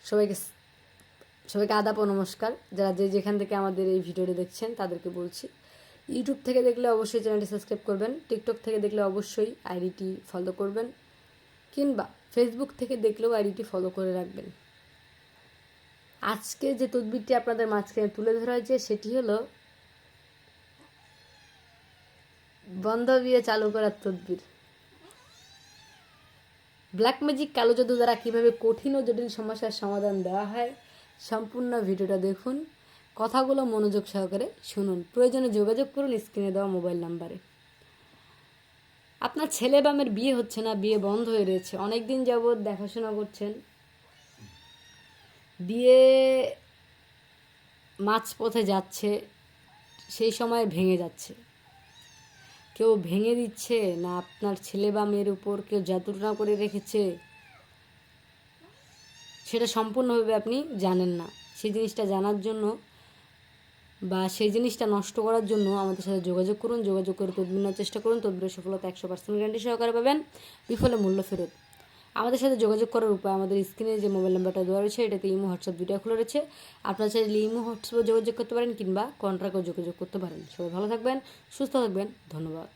সবাইকে সবাইকে আদাব ও নমস্কার। যারা যেখান থেকে আমাদের এই ভিডিওটি দেখছেন তাদেরকে বলছি, ইউটিউব থেকে দেখলে অবশ্যই চ্যানেলটি সাবস্ক্রাইব করবেন, টিকটক থেকে দেখলে অবশ্যই আইডিটি ফলো করবেন, কিংবা ফেসবুক থেকে দেখলেও আইডিটি ফলো করে রাখবেন। আজকে যে তদবিরটি আপনাদের মাঝখানে তুলে ধরা হয়েছে সেটি হলো বন্ধ বিয়ে চালু করার তদবির। ব্ল্যাক ম্যাজিক কালো জাদু দ্বারা কীভাবে কঠিন ও জটিল সমস্যার সমাধান দেওয়া হয়, সম্পূর্ণ ভিডিওটা দেখুন, কথাগুলো মনোযোগ সহকারে শুনুন। প্রয়োজনে যোগাযোগ করুন স্ক্রিনে দেওয়া মোবাইল নাম্বারে। আপনার ছেলে বা মেয়ের বিয়ে হচ্ছে না, বিয়ে বন্ধ হয়ে রয়েছে, অনেক দিন যাবৎ দেখাশোনা করছেন, বিয়ে মাঝপথে যাচ্ছে, সেই সময় ভেঙে যাচ্ছে। কেউ ভেঙে দিচ্ছে, না আপনার ছেলে বা মেয়ের উপর কেউ জাদুটনা করে রেখেছে, সেটা সম্পূর্ণভাবে আপনি জানেন না। সেই জিনিসটা জানার জন্য বা সেই জিনিসটা নষ্ট করার জন্য আমাদের সাথে যোগাযোগ করুন। যোগাযোগ করে তদবির নেওয়ার চেষ্টা করুন। তদবিরের সফলতা 100% গ্যারান্টি সহকারে পাবেন, বিফলে মূল্য ফেরত। আমাদের সাথে যোগাযোগ করার উপায়, আমাদের স্ক্রিনে যে মোবাইল নাম্বারটা দেওয়া রয়েছে এটাতে ইমো হোয়াটসঅ্যাপ দুইটা খোলা রয়েছে। আপনারা চাইলে ইমো হোয়াটসঅ্যাপে যোগাযোগ করতে পারেন কিংবা কন্ট্রাক্টেও যোগাযোগ করতে পারেন। সবাই ভালো থাকবেন, সুস্থ থাকবেন, ধন্যবাদ।